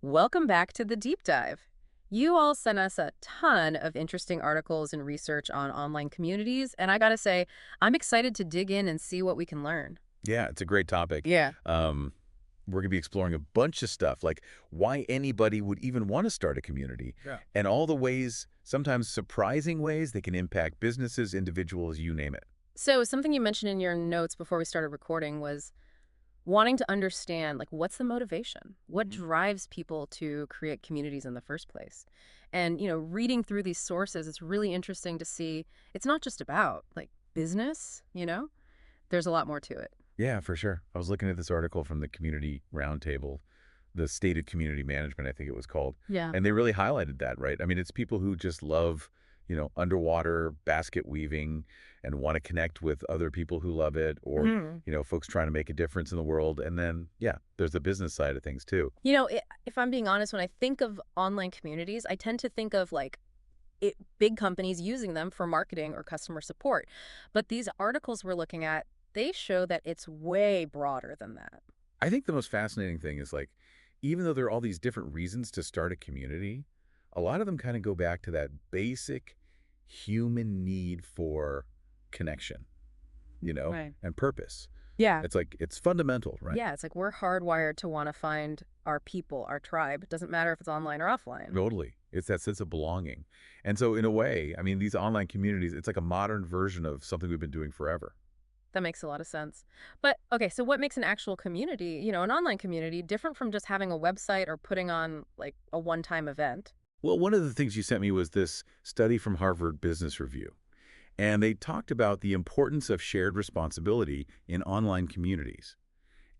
Welcome back to the deep dive. You all sent us a ton of interesting articles and research on online communities, and I gotta say, I'm excited to dig in and see what we can learn. Yeah, it's a great topic. Yeah. We're going to be exploring a bunch of stuff, like why anybody would even want to start a community, Yeah. and all the ways, sometimes surprising ways, they can impact businesses, individuals, you name it. So, something you mentioned in your notes before we started recording was wanting to understand, like, what's the motivation? What Mhm. drives people to create communities in the first place? And, reading through these sources, it's really interesting to see it's not just about, like, business. There's a lot more to it. Yeah, for sure. I was looking at this article from the Community Roundtable, the State of Community Management, I think it was called, Yeah. and they really highlighted that, right? I mean, it's people who just love, underwater basket weaving and want to connect with other people who love it, or, Mhm. folks trying to make a difference in the world. And then, yeah, there's the business side of things too. If I'm being honest, when I think of online communities, I tend to think of like big companies using them for marketing or customer support. But these articles we're looking at, they show that it's way broader than that. I think the most fascinating thing is like, even though there are all these different reasons to start a community, a lot of them kind of go back to that basic human need for connection, Right. and purpose. Yeah. It's like, it's fundamental, right? Yeah, it's like we're hardwired to want to find our people, our tribe. It doesn't matter if it's online or offline. Totally. It's that sense of belonging. And so in a way, I mean, these online communities, it's like a modern version of something we've been doing forever. That makes a lot of sense. But okay, so what makes an actual community, an online community, different from just having a website or putting on like a one-time event? Well, one of the things you sent me was this study from Harvard Business Review. And they talked about the importance of shared responsibility in online communities.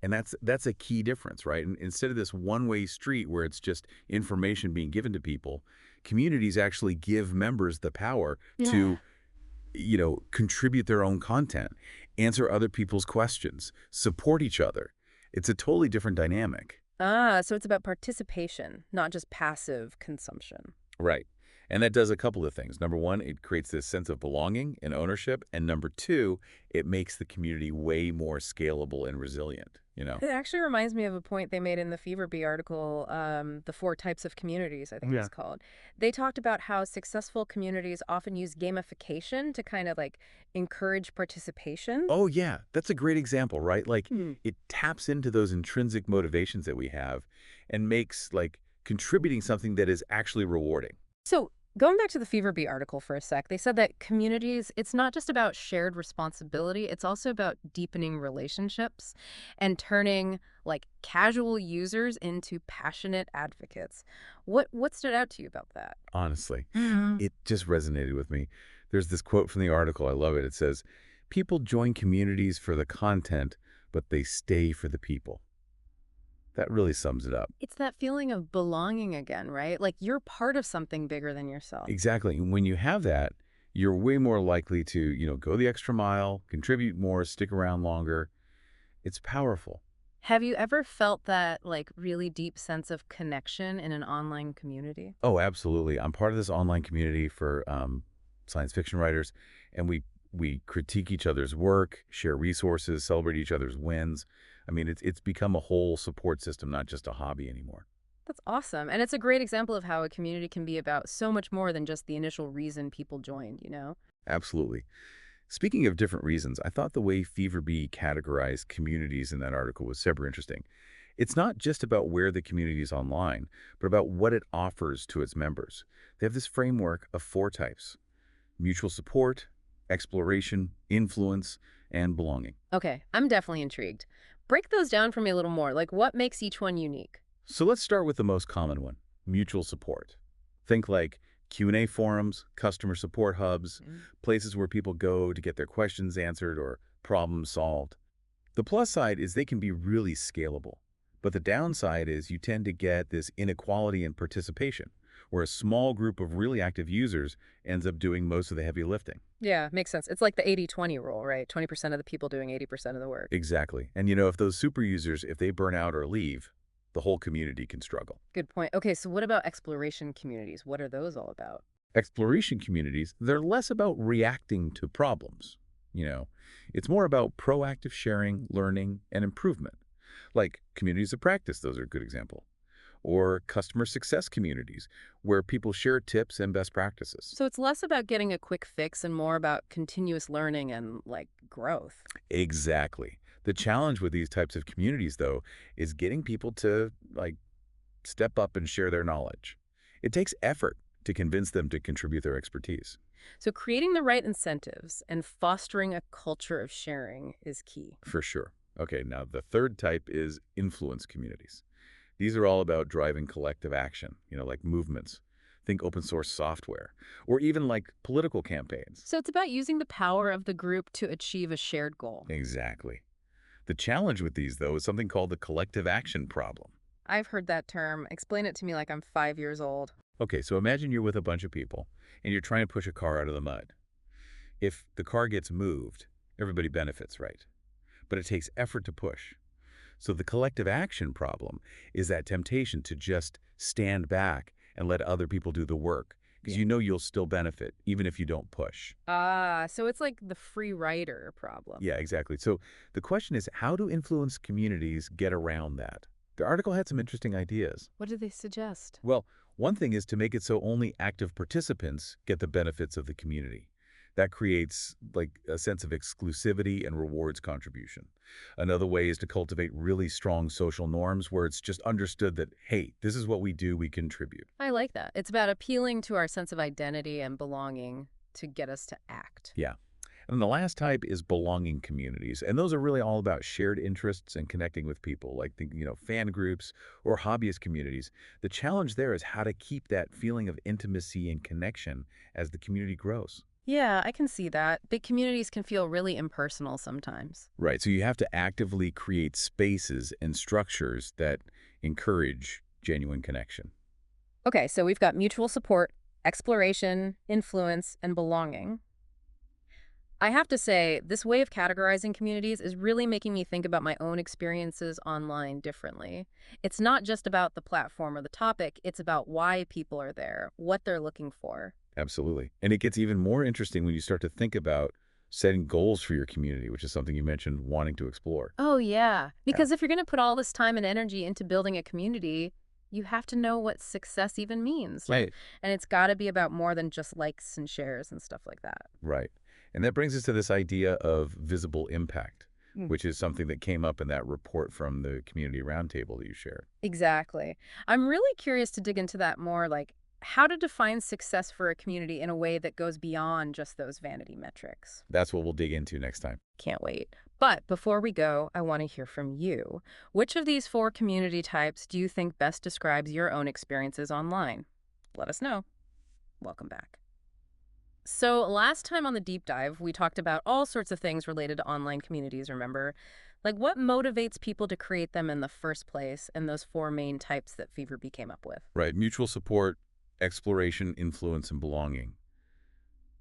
And that's a key difference, right? And instead of this one-way street where it's just information being given to people, communities actually give members the power Yeah. to, contribute their own content, answer other people's questions, support each other. It's a totally different dynamic. Ah, so it's about participation, not just passive consumption. Right. And that does a couple of things. Number one, it creates this sense of belonging and ownership. And number two, it makes the community way more scalable and resilient. It actually reminds me of a point they made in the Fever Bee article, The Four Types of Communities, I think it's Yeah. called. They talked about how successful communities often use gamification to kind of like encourage participation. Oh, yeah. That's a great example, right? Like, Hmm. it taps into those intrinsic motivations that we have and makes, like, contributing something that is actually rewarding. So, going back to the Fever Bee article for a sec, they said that communities, it's not just about shared responsibility, it's also about deepening relationships and turning like casual users into passionate advocates. What stood out to you about that? Honestly, Mhm. it just resonated with me. There's this quote from the article. I love it. It says, "People join communities for the content, but they stay for the people." That really sums it up. It's that feeling of belonging again, right? Like you're part of something bigger than yourself. Exactly. And when you have that, you're way more likely to, go the extra mile, contribute more, stick around longer. It's powerful. Have you ever felt that like really deep sense of connection in an online community? Oh, absolutely. I'm part of this online community for science fiction writers, and we critique each other's work, share resources, celebrate each other's wins. I mean, it's become a whole support system, not just a hobby anymore. That's awesome. And it's a great example of how a community can be about so much more than just the initial reason people joined? Absolutely. Speaking of different reasons, I thought the way Fever Bee categorized communities in that article was super interesting. It's not just about where the community is online, but about what it offers to its members. They have this framework of four types: mutual support, exploration, influence, and belonging. Okay, I'm definitely intrigued. Break those down for me a little more. Like what makes each one unique? So let's start with the most common one, mutual support. Think like Q&A forums, customer support hubs, Mm. places where people go to get their questions answered or problems solved. The plus side is they can be really scalable. But the downside is you tend to get this inequality in participation, where a small group of really active users ends up doing most of the heavy lifting. Yeah, makes sense. It's like the 80-20 rule, right? 20% of the people doing 80% of the work. Exactly. And if those super users, if they burn out or leave, the whole community can struggle. Good point. Okay, so what about exploration communities? What are those all about? Exploration communities, they're less about reacting to problems. You know, it's more about proactive sharing, learning, and improvement. Like communities of practice, those are a good example. or customer success communities, where people share tips and best practices. So it's less about getting a quick fix and more about continuous learning and, like, growth. Exactly. The challenge with these types of communities, though, is getting people to, step up and share their knowledge. It takes effort to convince them to contribute their expertise. So creating the right incentives and fostering a culture of sharing is key. For sure. Okay, now the third type is influence communities. These are all about driving collective action, like movements. Think open source software, or even like political campaigns. So it's about using the power of the group to achieve a shared goal. Exactly. The challenge with these, though, is something called the collective action problem. I've heard that term. Explain it to me like I'm 5 years old. Okay, so imagine you're with a bunch of people, and you're trying to push a car out of the mud. If the car gets moved, everybody benefits, right? But it takes effort to push. So the collective action problem is that temptation to just stand back and let other people do the work, because Yeah. you know you'll still benefit, even if you don't push. Ah, so it's like the free rider problem. Yeah, exactly. So the question is, how do influence communities get around that? The article had some interesting ideas. What do they suggest? Well, one thing is to make it so only active participants get the benefits of the community. That creates like a sense of exclusivity and rewards contribution. Another way is to cultivate really strong social norms where it's just understood that, hey, this is what we do, we contribute. I like that. It's about appealing to our sense of identity and belonging to get us to act. Yeah. And the last type is belonging communities. And those are really all about shared interests and connecting with people, like fan groups or hobbyist communities. The challenge there is how to keep that feeling of intimacy and connection as the community grows. Yeah, I can see that. Big communities can feel really impersonal sometimes. Right. So you have to actively create spaces and structures that encourage genuine connection. Okay, so we've got mutual support, exploration, influence, and belonging. I have to say, this way of categorizing communities is really making me think about my own experiences online differently. It's not just about the platform or the topic, it's about why people are there, what they're looking for. Absolutely. And it gets even more interesting when you start to think about setting goals for your community, which is something you mentioned wanting to explore. Oh, yeah. Yeah. Because if you're going to put all this time and energy into building a community, you have to know what success even means. Right. And it's got to be about more than just likes and shares and stuff like that. Right. And that brings us to this idea of visible impact, Mm. which is something that came up in that report from the Community Roundtable that you shared. Exactly. I'm really curious to dig into that more, like how to define success for a community in a way that goes beyond just those vanity metrics. That's what we'll dig into next time. Can't wait. But before we go, I want to hear from you. Which of these four community types do you think best describes your own experiences online? Let us know. Welcome back. So, last time on the deep dive, we talked about all sorts of things related to online communities, remember? Like what motivates people to create them in the first place and those four main types that Fever came up with. Right. Mutual support, exploration, influence, and belonging.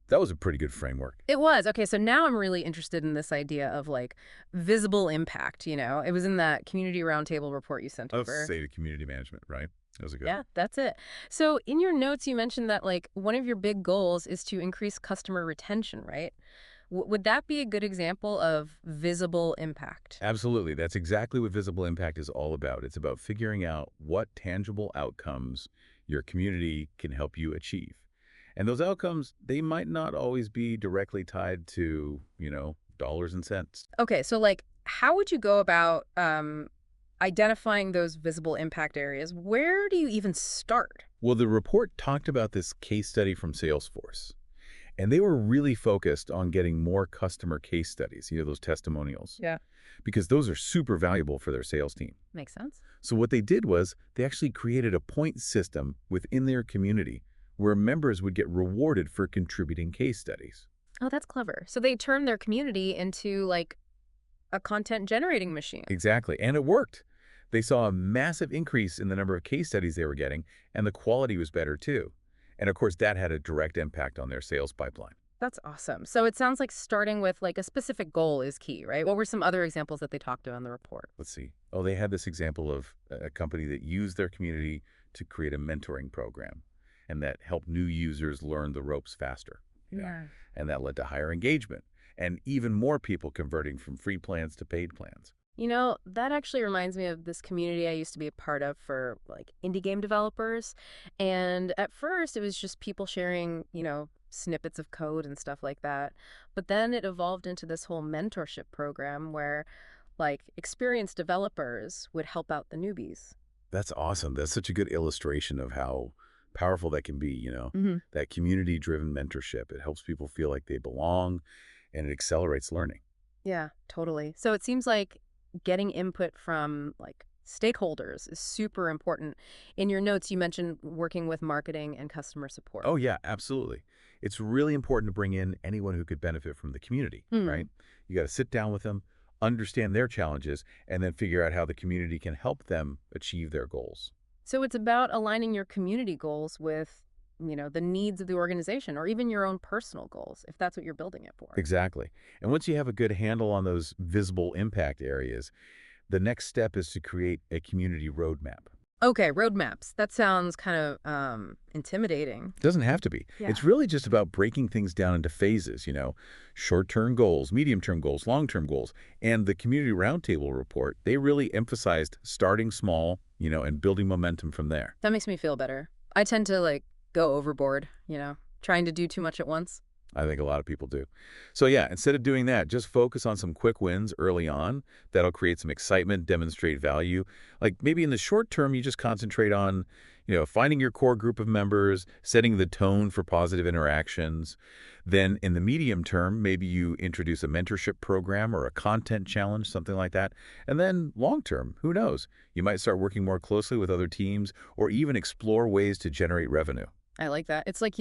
That was a pretty good framework. It was. Okay, so now I'm really interested in this idea of like visible impact, you know? It was in that community roundtable report you sent Of over. SATA community management, right? That was a good Yeah, that's it. So in your notes, you mentioned that like one of your big goals is to increase customer retention, right? Would that be a good example of visible impact? Absolutely. That's exactly what visible impact is all about. It's about figuring out what tangible outcomes your community can help you achieve. And those outcomes, they might not always be directly tied to, dollars and cents. Okay, so like how would you go about identifying those visible impact areas? Where do you even start? Well, the report talked about this case study from Salesforce, and they were really focused on getting more customer case studies, those testimonials, Yeah. because those are super valuable for their sales team. Makes sense. So what they did was they actually created a point system within their community where members would get rewarded for contributing case studies. Oh, that's clever. So they turned their community into like a content generating machine. Exactly. And it worked. They saw a massive increase in the number of case studies they were getting, and the quality was better too. And of course, that had a direct impact on their sales pipeline. That's awesome. So it sounds like starting with like a specific goal is key, right? What were some other examples that they talked about in the report? Let's see. Oh, they had this example of a company that used their community to create a mentoring program and that helped new users learn the ropes faster. And that led to higher engagement and even more people converting from free plans to paid plans. That actually reminds me of this community I used to be a part of for like indie game developers. And at first, it was just people sharing, snippets of code and stuff like that. But then it evolved into this whole mentorship program where like experienced developers would help out the newbies. That's awesome. That's such a good illustration of how powerful that can be, Hmm. that community-driven mentorship. It helps people feel like they belong and it accelerates learning. Yeah, totally. So it seems like getting input from like stakeholders is super important. In your notes, you mentioned working with marketing and customer support. Oh, yeah, absolutely. It's really important to bring in anyone who could benefit from the community, right? Hmm. You got to sit down with them, understand their challenges, and then figure out how the community can help them achieve their goals. So it's about aligning your community goals with, the needs of the organization or even your own personal goals, if that's what you're building it for. Exactly. And once you have a good handle on those visible impact areas, the next step is to create a community roadmap. Okay, roadmaps. That sounds kind of intimidating. It doesn't have to be. Yeah. It's really just about breaking things down into phases, short-term goals, medium-term goals, long-term goals. And the Community Roundtable report, they really emphasized starting small, and building momentum from there. That makes me feel better. I tend to like go overboard, trying to do too much at once. I think a lot of people do. So yeah, instead of doing that, just focus on some quick wins early on. That'll create some excitement, demonstrate value. Like maybe in the short term, you just concentrate on, finding your core group of members, setting the tone for positive interactions. Then in the medium term, maybe you introduce a mentorship program or a content challenge, something like that. And then long term, who knows? You might start working more closely with other teams or even explore ways to generate revenue. I like that. It's like,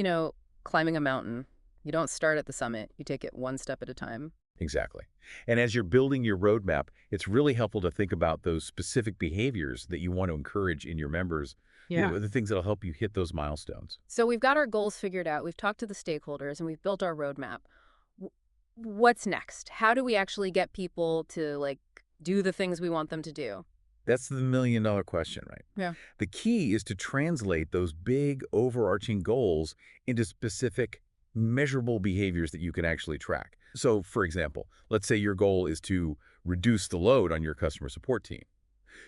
climbing a mountain. You don't start at the summit, you take it one step at a time. Exactly. And as you're building your roadmap, it's really helpful to think about those specific behaviors that you want to encourage in your members, Yeah. the things that'll help you hit those milestones. So we've got our goals figured out, we've talked to the stakeholders, and we've built our roadmap. W- What's next? How do we actually get people to like do the things we want them to do? That's the million-dollar question, right? Yeah. The key is to translate those big overarching goals into specific measurable behaviors that you can actually track. So, for example, let's say your goal is to reduce the load on your customer support team.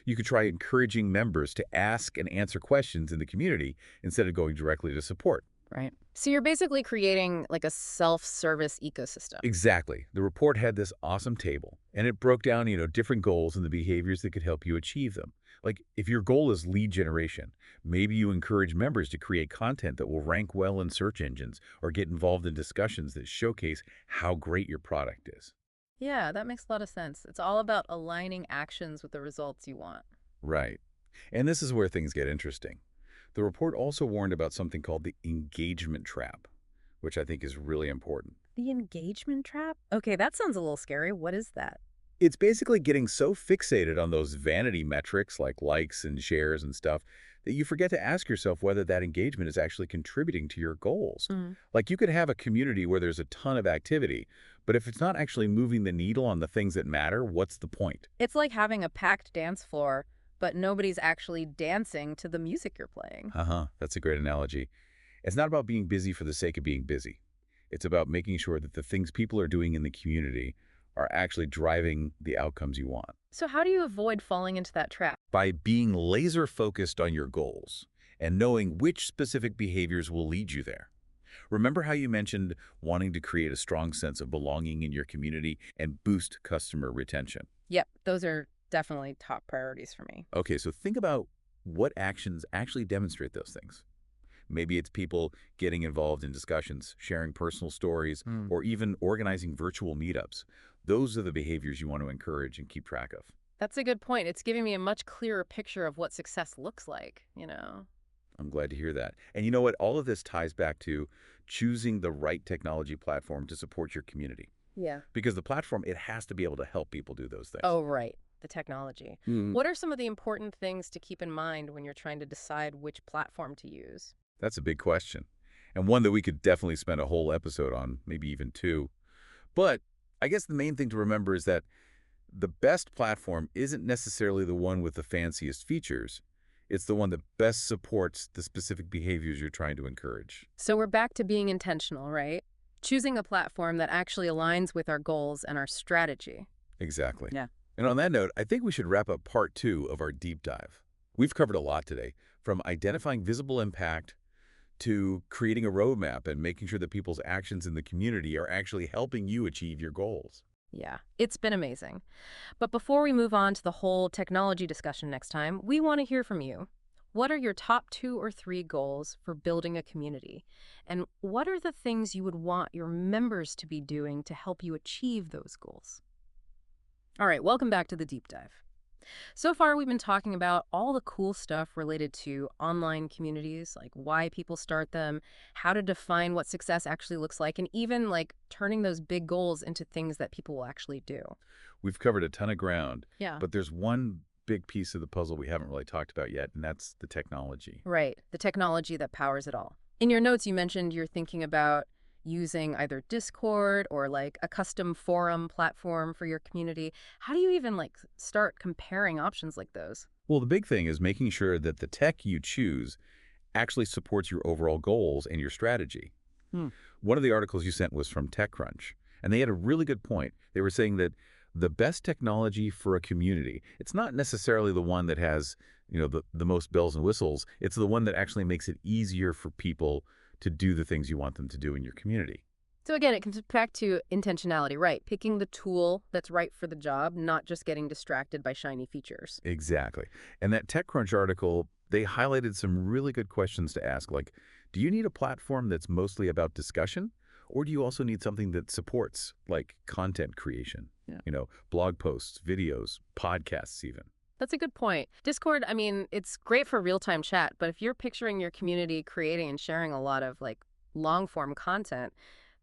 You could try encouraging members to ask and answer questions in the community instead of going directly to support. Right. So you're basically creating like a self-service ecosystem. Exactly. The report had this awesome table, and it broke down, different goals and the behaviors that could help you achieve them. Like, if your goal is lead generation, maybe you encourage members to create content that will rank well in search engines or get involved in discussions that showcase how great your product is. Yeah, that makes a lot of sense. It's all about aligning actions with the results you want. Right. And this is where things get interesting. The report also warned about something called the engagement trap, which I think is really important. The engagement trap? Okay, that sounds a little scary. What is that? It's basically getting so fixated on those vanity metrics like likes and shares and stuff that you forget to ask yourself whether that engagement is actually contributing to your goals. Mm. Like you could have a community where there's a ton of activity, but if it's not actually moving the needle on the things that matter, what's the point? It's like having a packed dance floor, but nobody's actually dancing to the music you're playing. Uh-huh. That's a great analogy. It's not about being busy for the sake of being busy. It's about making sure that the things people are doing in the community are actually driving the outcomes you want. So how do you avoid falling into that trap? By being laser focused on your goals and knowing which specific behaviors will lead you there. Remember how you mentioned wanting to create a strong sense of belonging in your community and boost customer retention? Yep, those are definitely top priorities for me. Okay, so think about what actions actually demonstrate those things. Maybe it's people getting involved in discussions, sharing personal stories, Mm. or even organizing virtual meetups. Those are the behaviors you want to encourage and keep track of. That's a good point. It's giving me a much clearer picture of what success looks like. I'm glad to hear that. And you know what? All of this ties back to choosing the right technology platform to support your community. Yeah. Because the platform, it has to be able to help people do those things. Oh, right. The technology. Mm, What are some of the important things to keep in mind when you're trying to decide which platform to use? that's a big question. And one that we could definitely spend a whole episode on, maybe even two. But I guess the main thing to remember is that the best platform isn't necessarily the one with the fanciest features. It's the one that best supports the specific behaviors you're trying to encourage. So we're back to being intentional, right? Choosing a platform that actually aligns with our goals and our strategy. Exactly. Yeah. And on that note, I think we should wrap up part 2 of our deep dive. We've covered a lot today, from identifying visible impact to creating a roadmap and making sure that people's actions in the community are actually helping you achieve your goals. Yeah, it's been amazing. But before we move on to the whole technology discussion next time, we want to hear from you. What are your top 2 or 3 goals for building a community? And what are the things you would want your members to be doing to help you achieve those goals? All right, welcome back to the deep dive. So far, we've been talking about all the cool stuff related to online communities, like why people start them, how to define what success actually looks like, and even like turning those big goals into things that people will actually do. We've covered a ton of ground, Yeah. but there's one big piece of the puzzle we haven't really talked about yet, and that's the technology. Right, the technology that powers it all. In your notes, you mentioned you're thinking about using either Discord or like a custom forum platform for your community. How do you even like start comparing options like those? Well, the big thing is making sure that the tech you choose actually supports your overall goals and your strategy. Hmm. One of the articles you sent was from TechCrunch, and they had a really good point. They were saying that the best technology for a community, it's not necessarily the one that has, the most bells and whistles. It's the one that actually makes it easier for people to do the things you want them to do in your community. So again, it comes back to intentionality, right? Picking the tool that's right for the job, not just getting distracted by shiny features. Exactly. And that TechCrunch article, they highlighted some really good questions to ask, like, do you need a platform that's mostly about discussion? Or do you also need something that supports, like, content creation? Yeah. Blog posts, videos, podcasts even. That's a good point. Discord, I mean, it's great for real-time chat, but if you're picturing your community creating and sharing a lot of like long-form content,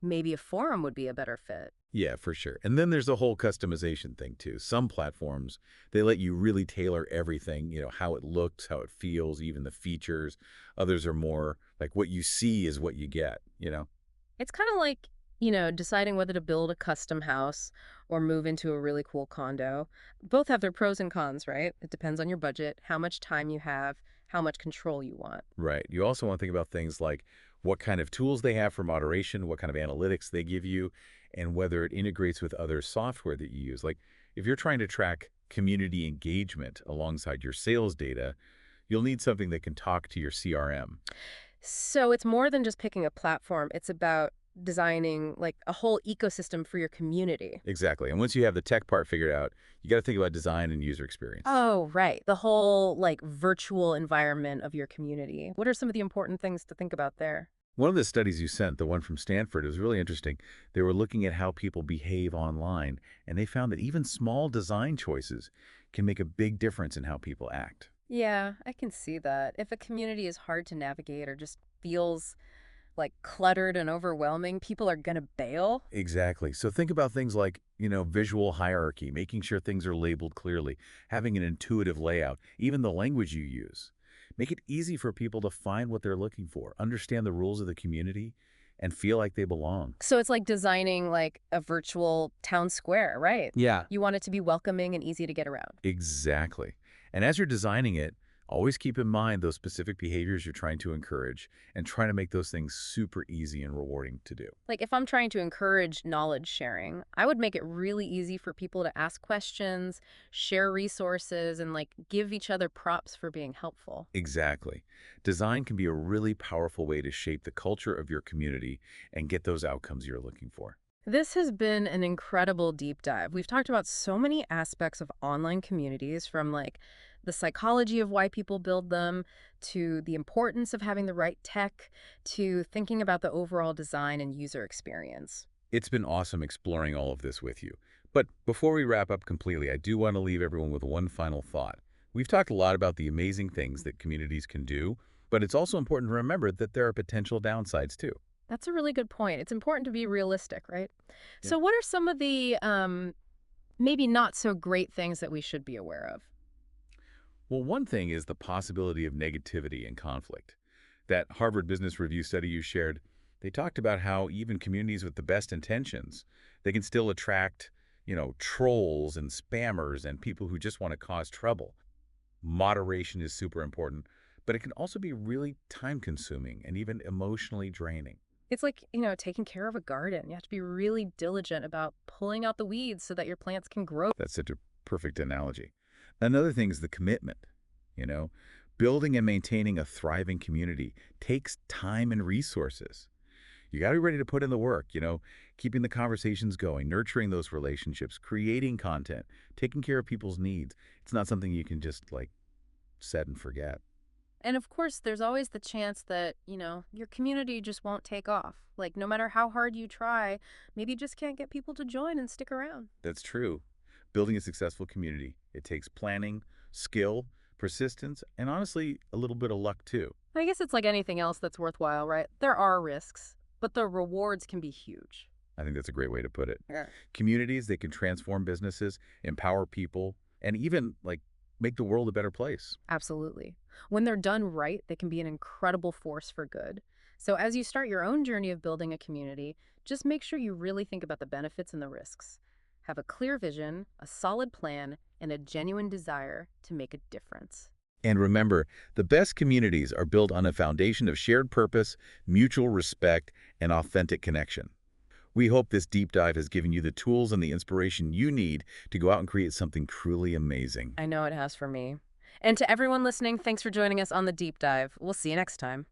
maybe a forum would be a better fit. Yeah, for sure. And then there's the whole customization thing too. Some platforms, they let you really tailor everything, how it looks, how it feels, even the features. Others are more like what you see is what you get. It's kind of like, deciding whether to build a custom house or move into a really cool condo. Both have their pros and cons, right? It depends on your budget, how much time you have, how much control you want. Right. You also want to think about things like what kind of tools they have for moderation, what kind of analytics they give you, and whether it integrates with other software that you use. Like if you're trying to track community engagement alongside your sales data, you'll need something that can talk to your CRM. So it's more than just picking a platform. It's about designing like a whole ecosystem for your community. Exactly. And once you have the tech part figured out, you got to think about design and user experience. Oh, right. The whole like virtual environment of your community. What are some of the important things to think about there? One of the studies you sent, the one from Stanford, it was really interesting. They were looking at how people behave online, and they found that even small design choices can make a big difference in how people act. Yeah, I can see that. If a community is hard to navigate or just feels like cluttered and overwhelming, people are going to bail. Exactly. So think about things like, visual hierarchy, making sure things are labeled clearly, having an intuitive layout, even the language you use. Make it easy for people to find what they're looking for, understand the rules of the community, and feel like they belong. So it's like designing like a virtual town square, right? Yeah. You want it to be welcoming and easy to get around. Exactly. And as you're designing it, always keep in mind those specific behaviors you're trying to encourage and try to make those things super easy and rewarding to do. Like if I'm trying to encourage knowledge sharing, I would make it really easy for people to ask questions, share resources, and like give each other props for being helpful. Exactly. Design can be a really powerful way to shape the culture of your community and get those outcomes you're looking for. This has been an incredible deep dive. We've talked about so many aspects of online communities, from like the psychology of why people build them, to the importance of having the right tech, to thinking about the overall design and user experience. It's been awesome exploring all of this with you. But before we wrap up completely, I do want to leave everyone with one final thought. We've talked a lot about the amazing things that communities can do, but it's also important to remember that there are potential downsides too. That's a really good point. It's important to be realistic, right? Yeah. So what are some of the maybe not so great things that we should be aware of? Well, one thing is the possibility of negativity and conflict. That Harvard Business Review study you shared, they talked about how even communities with the best intentions, they can still attract, trolls and spammers and people who just want to cause trouble. Moderation is super important, but it can also be really time-consuming and even emotionally draining. It's like, taking care of a garden. You have to be really diligent about pulling out the weeds so that your plants can grow. That's such a Perfect analogy. Another thing is the commitment, you know? Building and maintaining a thriving community takes time and resources. You got to be ready to put in the work, keeping the conversations going, nurturing those relationships, creating content, taking care of people's needs. It's not something you can just like set and forget. And of course, there's always the chance that, your community just won't take off. Like, no matter how hard you try, maybe you just can't get people to join and stick around. That's true. Building a successful community, it takes planning, skill, persistence, and honestly, a little bit of luck too. I guess it's like anything else that's worthwhile, right? There are risks, but the rewards can be huge. I think that's a great way to put it. Yeah. Communities, they can transform businesses, empower people, and even like make the world a better place. Absolutely. When they're done right, they can be an incredible force for good. So as you start your own journey of building a community, just make sure you really think about the benefits and the risks. Have a clear vision, a solid plan, and a genuine desire to make a difference. And remember, the best communities are built on a foundation of shared purpose, mutual respect, and authentic connection. We hope this deep dive has given you the tools and the inspiration you need to go out and create something truly amazing. I know it has for me. And to everyone listening, thanks for joining us on the deep dive. We'll see you next time.